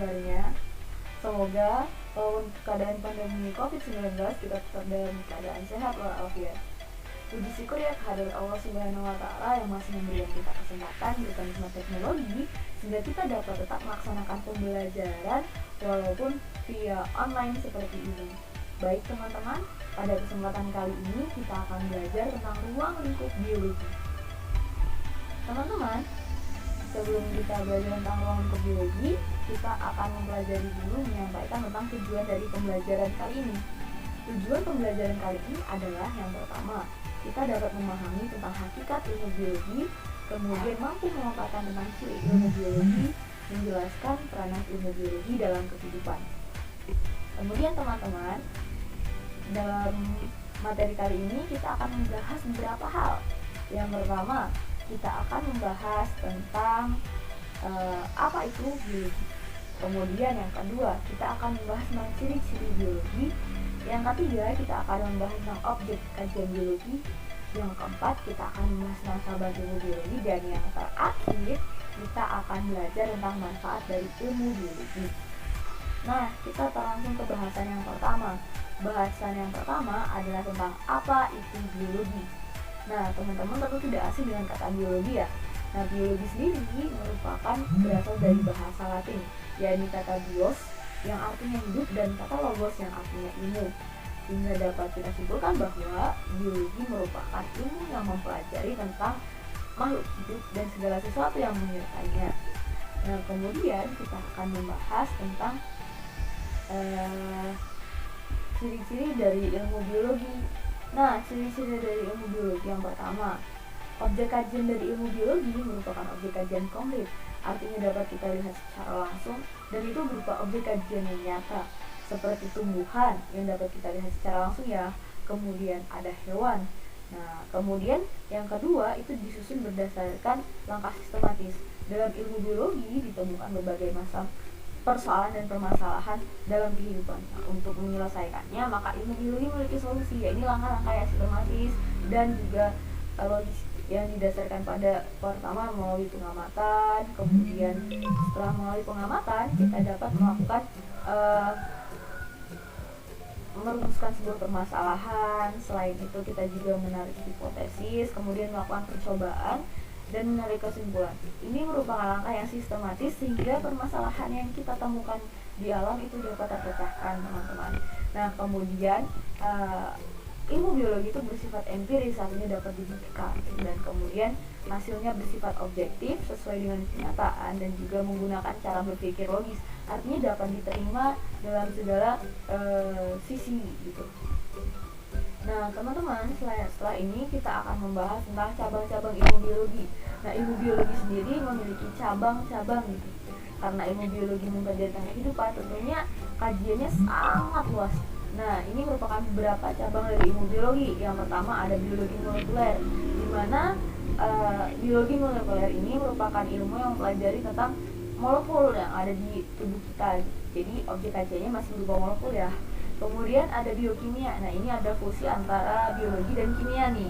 kabarnya? Semoga walaupun keadaan pandemi COVID-19 kita tetap dalam keadaan sehat walafiat. Puji syukur ya kehadirat Allah Subhanahu wa Ta'ala yang masih memberikan kita kesempatan berkenikmat teknologi sehingga kita dapat tetap melaksanakan pembelajaran walaupun via online seperti ini. Baik teman-teman, pada kesempatan kali ini kita akan belajar tentang ruang lingkup biologi. Teman-teman, sebelum kita belajar tentang ruang lingkup biologi, kita akan mempelajari dulu menyampaikan tentang tujuan dari pembelajaran kali ini. Tujuan pembelajaran kali ini adalah yang pertama, kita dapat memahami tentang hakikat ilmu biologi, kemudian mampu memaparkan tentang ciri ilmu biologi, menjelaskan peranan ilmu biologi dalam kehidupan. Kemudian teman-teman, dalam materi kali ini kita akan membahas beberapa hal. Yang pertama, kita akan membahas tentang apa itu biologi. Kemudian yang kedua, kita akan membahas tentang ciri-ciri biologi. Yang ketiga, kita akan membahas tentang objek kajian biologi. Yang keempat, kita akan membahas tentang cabang ilmu biologi. Dan yang terakhir, kita akan belajar tentang manfaat dari ilmu biologi. Nah, kita langsung ke bahasan yang pertama. Bahasan yang pertama adalah tentang apa itu biologi. Nah, teman-teman tentu tidak asing dengan kata biologi ya. Nah, biologi sendiri merupakan berasal dari bahasa Latin, yakni kata bios yang artinya hidup dan kata logos yang artinya ilmu. Sehingga dapat kita simpulkan bahwa biologi merupakan ilmu yang mempelajari tentang makhluk hidup dan segala sesuatu yang menyertainya. Nah, kemudian kita akan membahas tentang ciri-ciri dari ilmu biologi. Nah, ciri-ciri dari ilmu biologi yang pertama, objek kajian dari ilmu biologi merupakan objek kajian konkret, artinya dapat kita lihat secara langsung dan itu berupa objek kajian yang nyata, seperti tumbuhan yang dapat kita lihat secara langsung ya. Kemudian ada hewan. Nah, kemudian yang kedua itu disusun berdasarkan langkah sistematis. Dalam ilmu biologi ditemukan berbagai macam persoalan dan permasalahan dalam kehidupan. Nah, untuk menyelesaikannya, maka ilmu biologi memiliki solusi, yaitu langkah-langkah yang sistematis dan juga logis yang didasarkan pada pertama melalui pengamatan. Kemudian setelah melalui pengamatan, kita dapat melakukan merumuskan sebuah permasalahan. Selain itu, kita juga menarik hipotesis, kemudian melakukan percobaan dan menarik kesimpulan. Ini merupakan langkah yang sistematis sehingga permasalahan yang kita temukan di alam itu dapat terpecahkan, teman-teman. Nah, kemudian ilmu biologi itu bersifat empiris, artinya dapat dibuktikan, dan kemudian hasilnya bersifat objektif sesuai dengan kenyataan dan juga menggunakan cara berpikir logis, artinya dapat diterima dalam segala sisi gitu. Nah, teman-teman, setelah ini kita akan membahas tentang cabang-cabang ilmu biologi. Nah, ilmu biologi sendiri memiliki cabang-cabang gitu. Karena ilmu biologi mempelajari tentang kehidupan, tentunya kajiannya sangat luas. Nah, ini merupakan beberapa cabang dari ilmu biologi. Yang pertama ada biologi molekuler, di mana biologi molekuler ini merupakan ilmu yang mempelajari tentang molekul yang ada di tubuh kita. Jadi objek kajiannya masih berupa molekul ya. Kemudian ada biokimia. Nah, ini ada fusi antara biologi dan kimia nih.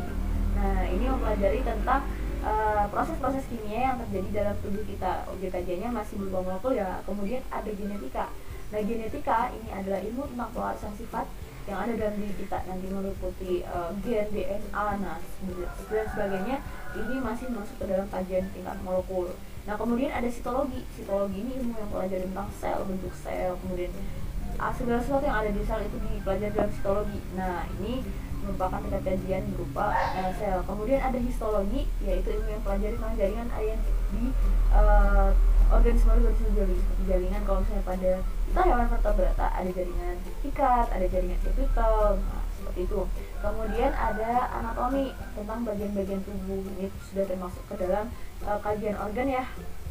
Nah, ini mempelajari tentang proses-proses kimia yang terjadi dalam tubuh kita. Objek kajiannya masih berupa molekul ya. Kemudian ada genetika. Nah, genetika ini adalah ilmu tentang pewarisan sifat yang ada dalam diri kita, nanti meliputi gen, DNA, dan sebagainya. Ini masih masuk ke dalam kajian tingkat molekul. Nah, kemudian ada sitologi. Sitologi ini ilmu yang mempelajari tentang sel, bentuk sel, kemudian segala sesuatu yang ada di sel itu dipelajari dalam histologi. Nah, ini merupakan tingkat kajian berupa sel. Kemudian ada histologi, yaitu ilmu yang pelajari tentang jaringan yang di organisme seperti jaringan. Kalau misalnya pada kita hewan vertebrata ada jaringan ikat, ada jaringan epitel, nah seperti itu. Kemudian ada anatomi tentang bagian-bagian tubuh, ini sudah termasuk ke dalam kajian organ ya.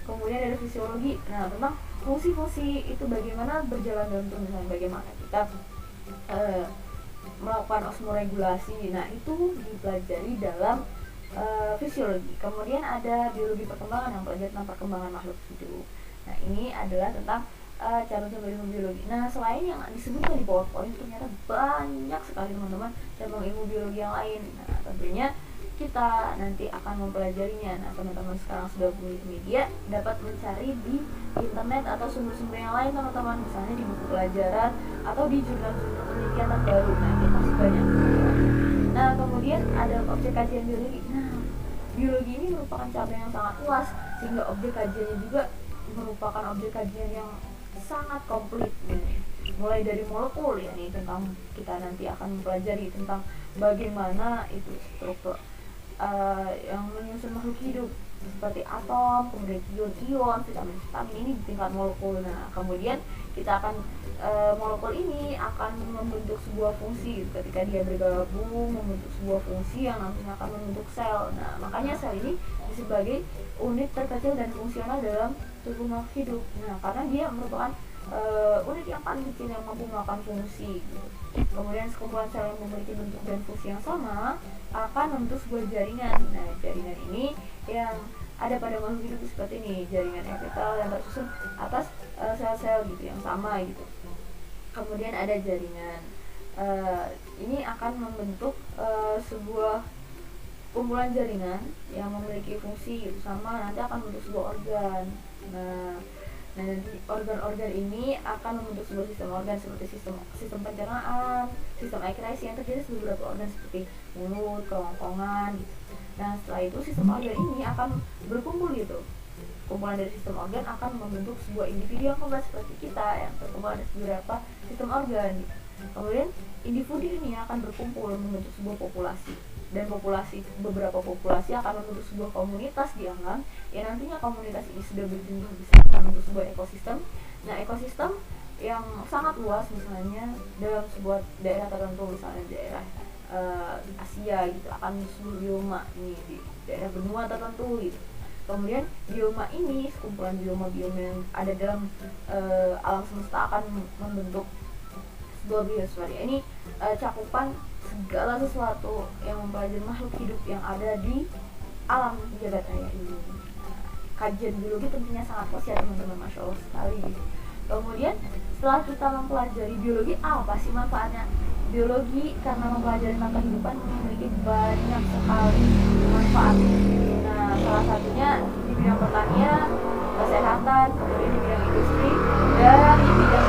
Kemudian ada fisiologi, nah tentang fungsi-fungsi itu bagaimana berjalan dalam tubuh, misalnya bagaimana kita melakukan osmoregulasi. Nah, itu dipelajari dalam fisiologi. Kemudian ada biologi perkembangan yang belajar tentang perkembangan makhluk hidup. Nah, ini adalah tentang cabang-cabang ilmu biologi. Nah, selain yang disebutkan di PowerPoint, ternyata banyak sekali teman-teman cabang ilmu biologi yang lain. Nah, tentunya kita nanti akan mempelajarinya. Nah, teman-teman sekarang sudah memiliki media, dapat mencari di internet atau sumber-sumber yang lain teman-teman, misalnya di buku pelajaran atau di jurnal-jurnal penelitian terbaru. Nah, ini masih banyak. Nah, kemudian ada objek kajian biologi. Nah, biologi ini merupakan cabang yang sangat luas, sehingga objek kajiannya juga merupakan objek kajian yang sangat komplit gitu. Mulai dari molekul, ya nih, tentang kita nanti akan mempelajari tentang bagaimana itu struktur yang menyusun makhluk hidup, seperti atom, kemudian ion-ion, vitamin-vitamin ini di tingkat molekul. Nah, kemudian kita akan molekul ini akan membentuk sebuah fungsi gitu. Ketika dia bergabung membentuk sebuah fungsi yang nantinya akan membentuk sel. Nah, makanya sel ini sebagai unit terkecil dan fungsional dalam tubuh makhluk hidup. Nah, karena dia merupakan unit yang paling kecil yang mampu melakukan fungsi gitu. Kemudian sekumpulan sel yang memiliki bentuk dan fungsi yang sama akan membentuk sebuah jaringan. Nah, jaringan ini yang ada pada makhluk hidup seperti ini, jaringan epitel yang tersusun atas sel-sel gitu yang sama gitu. Kemudian ada jaringan ini akan membentuk sebuah kumpulan jaringan yang memiliki fungsi gitu, sama nanti akan membentuk sebuah organ. Nah, nanti organ-organ ini akan membentuk sebuah sistem organ seperti sistem pencernaan, sistem ekkresi yang terjadi di beberapa organ seperti mulut, kerongkongan gitu. Nah, setelah itu sistem organ ini akan berkumpul gitu. Kumpulan dari sistem organ akan membentuk sebuah individu yang kompleks seperti kita yang terkumpul dari beberapa sistem organ gitu. Kemudian individu ini akan berkumpul membentuk sebuah populasi, dan beberapa populasi akan membentuk sebuah komunitas di alam yang nantinya komunitas ini sudah berjumlah besar akan membentuk sebuah ekosistem. Nah, ekosistem yang sangat luas, misalnya dalam sebuah daerah tertentu, misalnya daerah Asia gitu, akan sebuah bioma ini di daerah benua tertentu gitu. Kemudian bioma ini, sekumpulan bioma-bioma yang ada dalam alam semesta akan membentuk sebuah biosfer. Ini cakupan segala sesuatu yang mempelajari makhluk hidup yang ada di alam jagat raya ini. Kajian biologi tentunya sangat luas ya teman-teman, masya Allah sekali gitu. Kemudian setelah kita mempelajari biologi, apa sih manfaatnya? Biologi karena mempelajari tentang kehidupan memiliki banyak sekali manfaat. Nah, salah satunya di bidang pertanian, kesehatan, kemudian di bidang industri, dan di bidang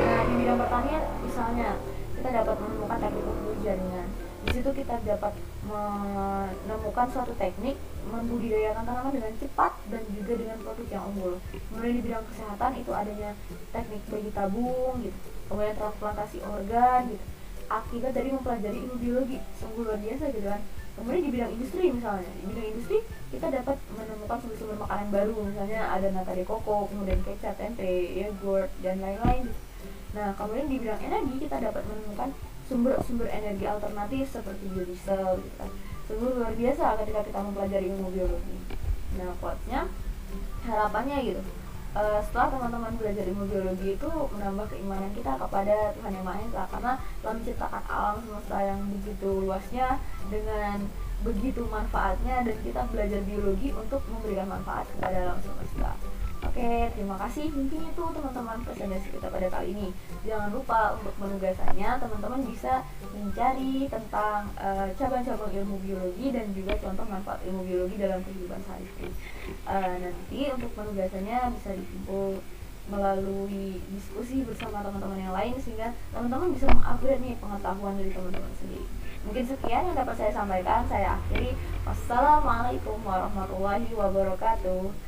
Nah, di bidang pertanian misalnya kita dapat menemukan teknik pembudidayaan jaringan. Di situ kita dapat menemukan suatu teknik membudidayakan tanaman dengan cepat dan juga dengan produk yang unggul. Kemudian di bidang kesehatan itu adanya teknik bayi tabung gitu. Kemudian transplantasi organ gitu. Akibat dari mempelajari ilmu biologi, sungguh luar biasa gitu kan. Kemudian di bidang industri misalnya, di bidang industri kita dapat menemukan sumber-sumber makanan baru, misalnya ada nata de coco, kemudian kecap, tempe, yogurt, dan lain-lain gitu. Nah, kemudian di bidang energi kita dapat menemukan sumber-sumber energi alternatif seperti biodiesel gitu kan. Sungguh luar biasa ketika kita mempelajari ilmu biologi. Nah, quotes-nya, harapannya gitu, setelah teman-teman belajar ilmu biologi itu menambah keimanan kita kepada Tuhan Yang Maha Esa, karena telah menciptakan alam semesta yang begitu luasnya dengan begitu manfaatnya, dan kita belajar biologi untuk memberikan manfaat kepada alam semesta. Oke, terima kasih. Mungkin itu teman-teman presentasi kita pada kali ini. Jangan lupa untuk penugasannya, teman-teman bisa mencari tentang cabang-cabang ilmu biologi dan juga contoh manfaat ilmu biologi dalam kehidupan sehari-hari. Nanti untuk penugasannya bisa dikumpul melalui diskusi bersama teman-teman yang lain, sehingga teman-teman bisa mengupgrade nih pengetahuan dari teman-teman sendiri. Mungkin sekian yang dapat saya sampaikan. Saya akhiri. Wassalamualaikum warahmatullahi wabarakatuh.